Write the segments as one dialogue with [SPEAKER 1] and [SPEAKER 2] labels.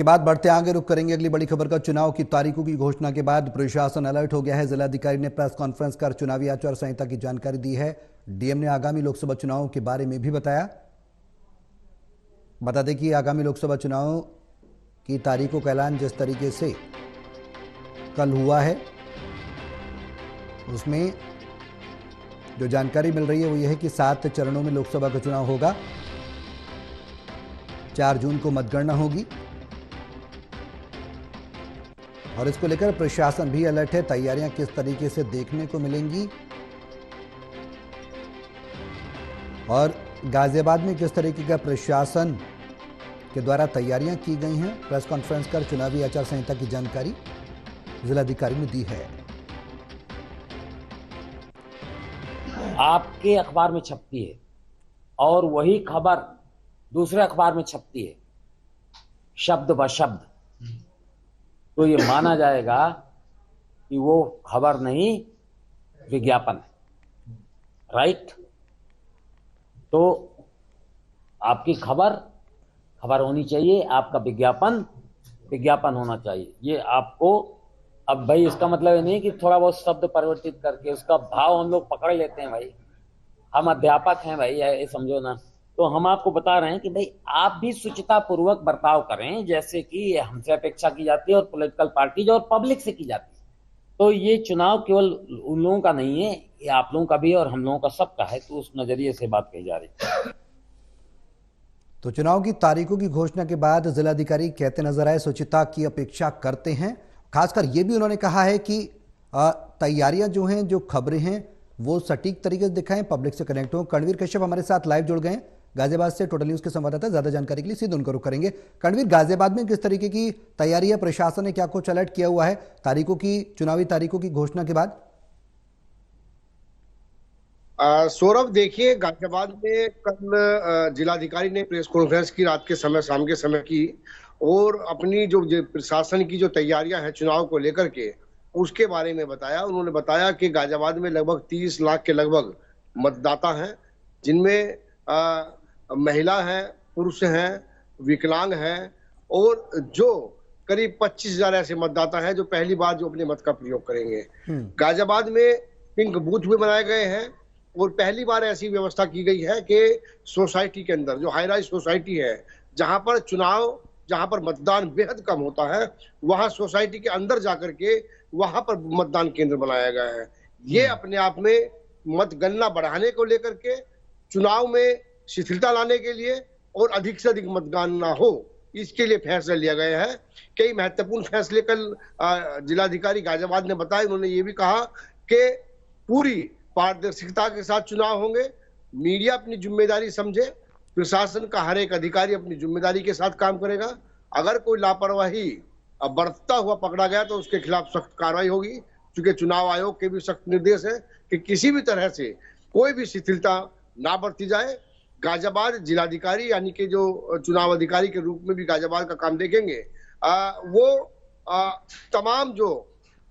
[SPEAKER 1] इसके बाद बढ़ते आगे रुख करेंगे अगली बड़ी खबर का। चुनाव की तारीखों की घोषणा के बाद प्रशासन अलर्ट हो गया है। जिलाधिकारी ने प्रेस कॉन्फ्रेंस कर चुनावी आचार संहिता की जानकारी दी है। डीएम ने आगामी लोकसभा चुनाव के बारे में भी बताया। बता दें कि आगामी लोकसभा चुनाव की तारीखों का ऐलान जिस तरीके से कल हुआ है, उसमें जो जानकारी मिल रही है वो यह है कि 7 चरणों में लोकसभा का चुनाव होगा। 4 जून को मतगणना होगी और इसको लेकर प्रशासन भी अलर्ट है। तैयारियां किस तरीके से देखने को मिलेंगी और गाजियाबाद में किस तरीके का प्रशासन के द्वारा तैयारियां की गई हैं, प्रेस कॉन्फ्रेंस कर चुनावी आचार संहिता की जानकारी जिलाधिकारी ने दी है।
[SPEAKER 2] आपके अखबार में छपती है और वही खबर दूसरे अखबार में छपती है शब्द ब शब्द, तो ये माना जाएगा कि वो खबर नहीं विज्ञापन है। राइट? तो आपकी खबर होनी चाहिए, आपका विज्ञापन होना चाहिए। ये आपको, अब भाई इसका मतलब ये नहीं कि थोड़ा बहुत शब्द परिवर्तित करके उसका भाव हम लोग पकड़ लेते हैं। भाई हम अध्यापक हैं भाई, ये समझो ना। तो हम आपको बता रहे हैं कि भाई आप भी शुचिता पूर्वक बर्ताव करें, जैसे कि हमसे अपेक्षा की जाती है और पॉलिटिकल पार्टीज और पब्लिक से की जाती है। तो ये चुनाव केवल उन लोगों का नहीं है, ये आप लोगों का भी और हम लोगों का सबका है। तो उस नजरिए से बात कही जा रही है।
[SPEAKER 1] तो चुनाव की तारीखों की घोषणा के बाद जिलाधिकारी कहते नजर आए शुचिता की अपेक्षा करते हैं। खासकर ये भी उन्होंने कहा है कि तैयारियां जो हैं, जो खबरें हैं, वो सटीक तरीके से दिखाएं, पब्लिक से कनेक्ट हो। कणवीर कश्यप हमारे साथ लाइव जुड़ गए हैं गाजियाबाद से, टोटल न्यूज के संवाददाता। ज्यादा जानकारी के लिए सीधे उनका रुख करेंगे। कणवीर, गाजियाबाद में किस तरीके की तैयारी है? प्रशासन ने क्या कुछ अलर्ट किया हुआ है तारीखों की, चुनावी तारीखों की घोषणा के बाद?
[SPEAKER 3] सौरभ, देखिए, गाजियाबाद में कल जिलाधिकारी ने प्रेस कॉन्फ्रेंस की रात के समय, शाम के समय की, और अपनी जो प्रशासन की जो तैयारियां हैं चुनाव को लेकर के, उसके बारे में बताया। उन्होंने बताया कि गाजियाबाद में लगभग 30 लाख के लगभग मतदाता हैं, जिनमें महिला हैं, पुरुष हैं, विकलांग हैं और जो करीब 25,000 ऐसे मतदाता हैं जो पहली बार जो अपने मत का प्रयोग करेंगे। गाजियाबाद में पिंक बूथ भी बनाए गए हैं और पहली बार ऐसी व्यवस्था की गई है कि सोसाइटी के अंदर, जो हाई राइज सोसाइटी है, जहां पर मतदान बेहद कम होता है, वहां सोसाइटी के अंदर जाकर के वहां पर मतदान केंद्र बनाया गया है। ये अपने आप में मतगणना बढ़ाने को लेकर के, चुनाव में शिथिलता लाने के लिए और अधिक से अधिक मतगणना हो, इसके लिए फैसला लिया गया है। कई महत्वपूर्ण फैसले कल जिलाधिकारी गाजियाबाद ने बताए। उन्होंने ये भी कहा कि पूरी पारदर्शिता के साथ चुनाव होंगे, मीडिया अपनी जिम्मेदारी समझे, प्रशासन का हर एक अधिकारी अपनी जिम्मेदारी के साथ काम करेगा। अगर कोई लापरवाही बरतता हुआ पकड़ा गया तो उसके खिलाफ सख्त कार्रवाई होगी, क्योंकि चुनाव आयोग के भी सख्त निर्देश है कि किसी भी तरह से कोई भी शिथिलता ना बरती जाए। गाजियाबाद जिलाधिकारी, यानी कि जो चुनाव अधिकारी के रूप में भी गाजियाबाद का काम देखेंगे, वो तमाम जो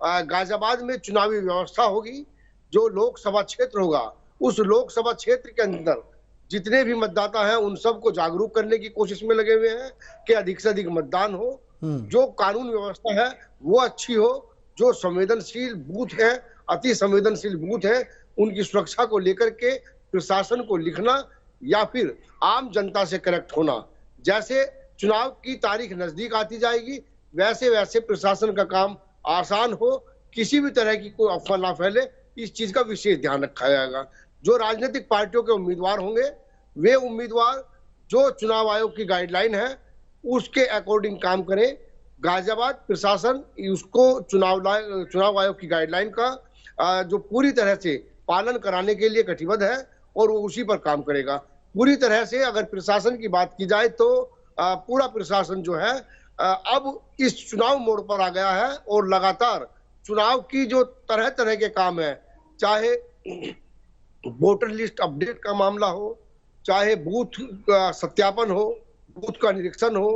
[SPEAKER 3] गाजियाबाद में चुनावी व्यवस्था होगी, जो लोकसभा क्षेत्र होगा, उस लोकसभा क्षेत्र के अंदर जितने भी मतदाता हैं उन सबको जागरूक करने की कोशिश में लगे हुए हैं कि अधिक से अधिक मतदान हो, जो कानून व्यवस्था है वो अच्छी हो, जो संवेदनशील बूथ है, अति संवेदनशील बूथ है, उनकी सुरक्षा को लेकर के प्रशासन को लिखना या फिर आम जनता से कनेक्ट होना। जैसे चुनाव की तारीख नजदीक आती जाएगी, वैसे वैसे प्रशासन का काम आसान हो, किसी भी तरह की कोई अफवाह ना फैले, इस चीज का विशेष ध्यान रखा जाएगा। जो राजनीतिक पार्टियों के उम्मीदवार होंगे, वे उम्मीदवार जो चुनाव आयोग की गाइडलाइन है उसके अकॉर्डिंग काम करें। गाजियाबाद प्रशासन उसको चुनाव आयोग की गाइडलाइन का जो पूरी तरह से पालन कराने के लिए कटिबद्ध है और वो उसी पर काम करेगा पूरी तरह से। अगर प्रशासन की बात की जाए तो पूरा प्रशासन जो है अब इस चुनाव मोड़ पर आ गया है और लगातार चुनाव की जो तरह तरह के काम है, चाहे वोटर लिस्ट अपडेट का मामला हो, चाहे बूथ सत्यापन हो, बूथ का निरीक्षण हो,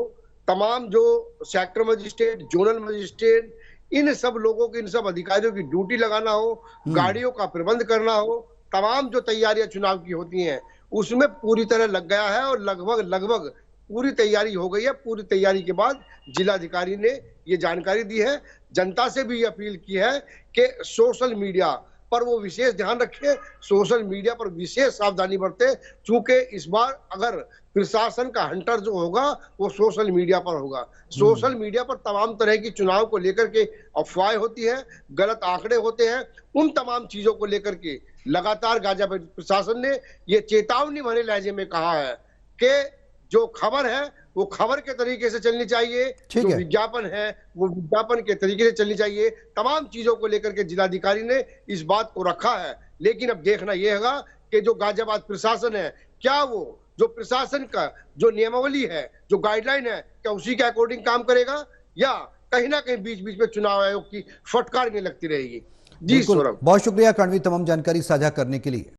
[SPEAKER 3] तमाम जो सेक्टर मजिस्ट्रेट, जोनल मजिस्ट्रेट, इन सब लोगों की, इन सब अधिकारियों की ड्यूटी लगाना हो, गाड़ियों का प्रबंध करना हो, तमाम जो तैयारियां चुनाव की होती हैं उसमें पूरी तरह लग गया है और लगभग पूरी तैयारी हो गई है। पूरी तैयारी के बाद जिलाधिकारी ने ये जानकारी दी है। जनता से भी अपील की है कि सोशल मीडिया पर वो विशेष ध्यान रखे, सोशल मीडिया पर विशेष सावधानी बरते, चूंकि इस बार अगर प्रशासन का हंटर जो होगा वो सोशल मीडिया पर होगा। सोशल मीडिया पर तमाम तरह की चुनाव को लेकर के अफवाहें होती है, गलत आंकड़े होते हैं, उन तमाम चीजों को लेकर के लगातार गाजियाबाद प्रशासन ने ये चेतावनी भरे लहजे में कहा है कि जो खबर है वो खबर के तरीके से चलनी चाहिए,
[SPEAKER 1] ठीक
[SPEAKER 3] जो
[SPEAKER 1] है।
[SPEAKER 3] विज्ञापन है वो विज्ञापन के तरीके से चलनी चाहिए। तमाम चीजों को लेकर के जिलाधिकारी ने इस बात को रखा है। लेकिन अब देखना यह होगा कि जो गाजियाबाद प्रशासन है, क्या वो जो प्रशासन का जो नियमावली है, जो गाइडलाइन है, क्या उसी के अकॉर्डिंग काम करेगा या कहीं ना कहीं बीच बीच में चुनाव आयोग की फटकार नहीं लगती रहेगी। जी
[SPEAKER 1] बिल्कुल,
[SPEAKER 3] सौरभ।
[SPEAKER 1] बहुत शुक्रिया कणवी तमाम जानकारी साझा करने के लिए।